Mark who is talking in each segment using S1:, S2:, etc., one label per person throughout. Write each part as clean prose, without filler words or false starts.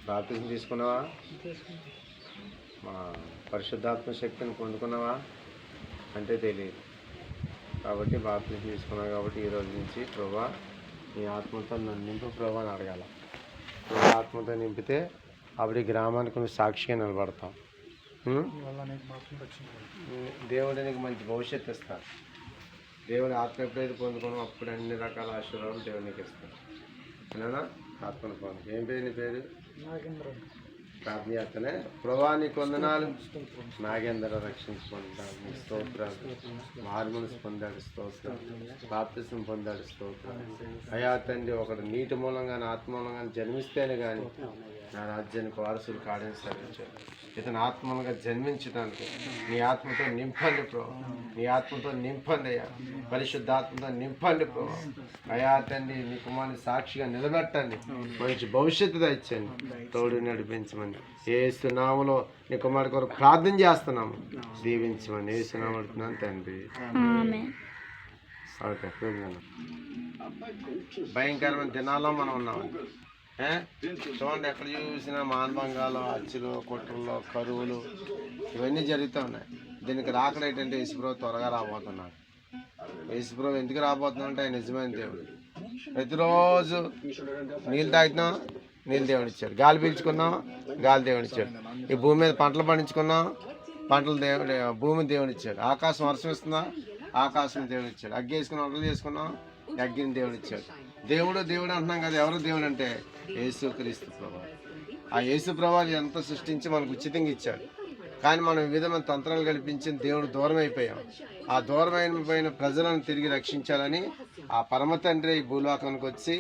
S1: బాప్తిజం తీసుకున్నావా? మా పరిశుద్ధాత్మ శక్తిని పొందుకున్నావా అంటే తెలియదు. కాబట్టి బాప్తిజం తీసుకున్నావు కాబట్టి ఈ రోజు నుంచి ప్రభా నీ ఆత్మతో నన్ను నింపు ప్రభా అని అడగాల. ఆత్మతో నింపితే అప్పుడు ఈ గ్రామానికి నువ్వు సాక్షిగా నిలబడతావు. దేవుడు నీకు మంచి భవిష్యత్తు ఇస్తాడు. దేవుని ఆత్మ ఎప్పుడైతే పొందుకున్నావు అప్పుడు అన్ని రకాల ఆశీర్వాదాలు దేవునికి ఇస్తాడు. అయినా ఆత్మను పొందు. ఏం పేరు నీ పేరు? ప్రార్థన చేస్తేనే ప్రభా నీకు వందనాలు. నాగేంద్ర రక్షించుకుంటాను స్తోత్రాలు. మార్మల్స్ పొందాడు స్తోత్రం. బాప్తిసం పొందాడు స్తోత్రం. అయా తండ్రి ఒకడు నీటి మూలంగా ఆత్మ మూలంగా జన్మిస్తేనే కానీ నా రాజ్యానికి వారసులు కాడని సరించాడు. ఇతను ఆత్మలుగా జన్మించడానికి నీ ఆత్మతో నింపండి ప్రభు. నీ ఆత్మతో నింపండి అయ్యా. పరిశుద్ధాత్మతో నింపండి ప్రభు. అయా తండ్రి నీ కుమారుని సాక్షిగా నిలబెట్టండి. మంచి భవిష్యత్తు ఇచ్చండి. తోడు నడిపించమని యేసు నామములో నీ కుమారుడి కొరకు ప్రార్థన చేస్తున్నాము. దీవించమని యేసు నామములో అడుగుతున్నాను తండ్రి. భయంకరమైన దినాల్లో మనం ఉన్నాము. చూడండి, ఎక్కడ చూసినా మానభంగాలు, హత్యలు, కుట్రలు, కరువులు ఇవన్నీ జరుగుతూ ఉన్నాయి. దీనికి రాకడ ఏంటంటే యేసుప్రభు త్వరగా రాబోతున్నాడు. యేసుప్రభు ఎందుకు రాబోతున్నాడు అంటే ఆయన నిజమైన దేవుడు. ప్రతిరోజు నీళ్ళు తాగుతున్నాం, నీళ్ళు దేవుడిచ్చాడు. గాలి పీల్చుకున్నాం, గాలి దేవుడిచ్చాడు. ఈ భూమి మీద పంటలు పండించుకున్నాం, పంటలు భూమి దేవుడిచ్చాడు. ఆకాశం వర్షం ఇస్తుందా, ఆకాశం దేవుడిచ్చాడు. అగ్గి వేసుకుని వంటలు చేసుకున్నాం, అగ్గిని దేవుడిచ్చాడు. దేవుడు దేవుడు అంటున్నాం కదా, ఎవరు దేవుడు అంటే యేసుక్రీస్తు ప్రభు. ఆ యేసు ప్రభావం ఎంత సృష్టించి మనకు ఉచితంగా ఇచ్చాడు. కానీ మనం వివిధమైన తంత్రాలు కల్పించి దేవుడు దూరం అయిపోయాం. ఆ దూరం అయిపోయిన ప్రజలను తిరిగి రక్షించాలని ఆ పరమ తండ్రి ఈ భూలోకానికి వచ్చి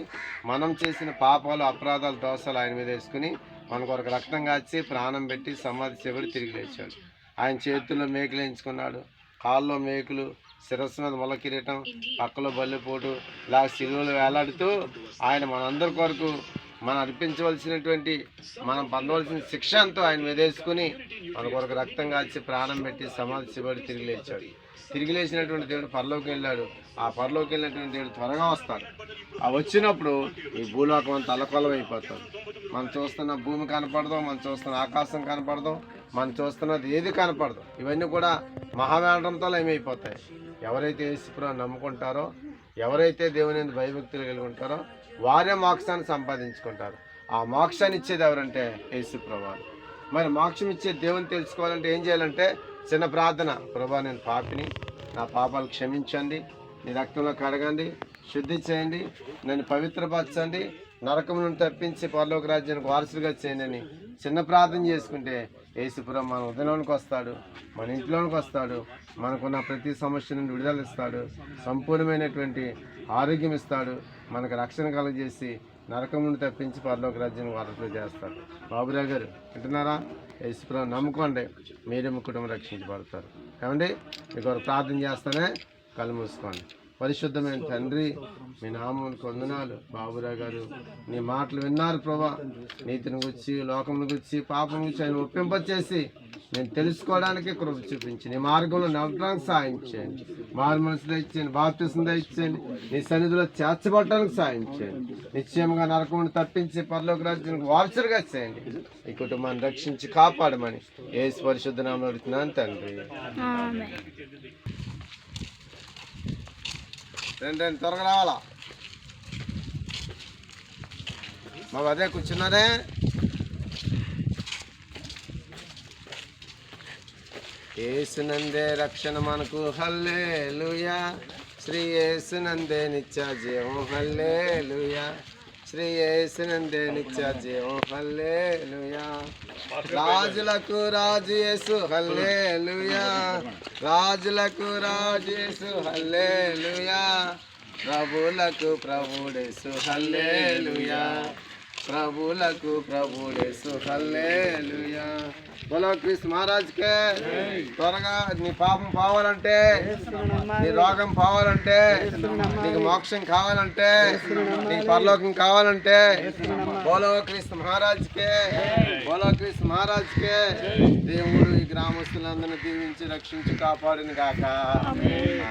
S1: మనం చేసిన పాపాలు, అపరాధాలు, దోషాలు ఆయన మీద వేసుకుని మన కొరకు రక్తం కాచి ప్రాణం పెట్టి సమాధి చేయబడి తిరిగి లేచాడు. ఆయన చేతుల్లో మేకులు ఎంచుకున్నాడు, కాళ్ళలో మేకులు, శిరస్సు మీద మొల కిరీటం, పక్కలో బల్లెపోటు ఇలా సిలువలు వేలాడుతూ ఆయన మనందరి కొరకు మనం అర్పించవలసినటువంటి మనం పొందవలసిన శిక్ష అంతా ఆయన మీద వేసుకుని మన కొరకు రక్తం కాచి ప్రాణం పెట్టి సమాధి చేయబడి తిరిగి లేచాడు. తిరిగి లేచినటువంటి దేవుడు పరలోకి వెళ్ళాడు. ఆ పరలోకి వెళ్ళినటువంటి దేవుడు త్వరగా వస్తాడు. ఆ వచ్చినప్పుడు ఈ భూలోకం అంతా అల్లకొల్లం అయిపోతాడు. మనం చూస్తున్న భూమి కనపడదు, మనం చూస్తున్న ఆకాశం కనపడదు, మనం చూస్తున్నది ఏది కనపడదు. ఇవన్నీ కూడా మహావేంద్రంతో ఏమైపోతాయి. ఎవరైతే యేసుప్రభువుని నమ్ముకుంటారో, ఎవరైతే దేవుని భయభక్తులు కలిగి ఉంటారో వారే మోక్షాన్ని సంపాదించుకుంటారు. ఆ మోక్షాన్ని ఇచ్చేది ఎవరంటే యేసుప్రభువు. మరి మోక్షం ఇచ్చే దేవుని తెలుసుకోవాలంటే ఏం చేయాలంటే చిన్న ప్రార్థన. ప్రభా నేను పాపిని, నా పాపాలు క్షమించండి, నీ రక్తంలో కడగండి, శుద్ధి చేయండి, నన్ను పవిత్రపరచండి, నరకం నుండి తప్పించి పరలోక రాజ్యానికి వారసులుగా చేయండి అని చిన్న ప్రార్థన చేసుకుంటే యేసుప్రభువు మన ఉదయంలోనికి వస్తాడు, మన ఇంట్లోనికి వస్తాడు, మనకున్న ప్రతి సమస్య నుండి విడుదల ఇస్తాడు, సంపూర్ణమైనటువంటి ఆరోగ్యం ఇస్తాడు, మనకు రక్షణ కలుగజేసి నరకం నుండి తప్పించి పరలోక రాజ్యాన్ని వారసులు చేస్తాడు. బాబురావు గారు వింటున్నారా? యేసుప్రభువుని నమ్ముకోండి, మీరే మీ కుటుంబం రక్షించబడతారు. ఏమండి మీకు ప్రార్థన చేస్తానే కళ్ళు మూసుకోండి. పరిశుద్ధమైన తండ్రి, మీ నామములకు వందనాలు. బాబురావు గారు నీ మాటలు విన్నారు ప్రభా. నీతిని గురించి, లోకమును గురించి, పాపం గురించి ఆయన ఒప్పింపచేసి నేను తెలుసుకోవడానికి కృప చూపించి నీ మార్గంలో నడవడానికి సాయం చేయండి. మారు మనసులో ఇచ్చేయండి, బాప్తిసంలో ఇచ్చేయండి, నీ సన్నిధిలో చేర్చబడటానికి సాయం చేయండి. నిశ్చయంగా నరకమును తప్పించి పరలోక రాజ్యానికి వారసులుగా చేయండి. ఈ కుటుంబాన్ని రక్షించి కాపాడమని యేసు పరిశుద్ధ నామములో అడుగుతున్నాను తండ్రి. రెండు త్వరగా రావాలా? మాకు అదే కూర్చున్నారే. యేసునందే రక్షణ మనకు హల్లెలూయా. శ్రీ యేసునందే నిత్య జీవం హల్లెలూయా. శ్రీ యేసునందే నిత్య జీవం హల్లెలూయా. రాజులకు రాజు యేసు హల్లెలూయా. రాజులకు రాజు యేసు హల్లెలూయా. ప్రభులకు ప్రభుడేసు హల్లెలూయా. ప్రభులకు ప్రభుడేసు హల్లెలూయా. బోలో కృష్ణ మహారాజ్కే. త్వరగా నీ పాపం పోవాలంటే, నీ రోగం పోవాలంటే, నీకు మోక్షం కావాలంటే, నీకు పరలోకం కావాలంటే బోలో కృష్ణ మహారాజ్కే. బోలో కృష్ణ మహారాజ్కే. దేవుడు ఈ గ్రామస్తులందరినీ దీవించి రక్షించి కాపాడును గాక. ఆమేన్.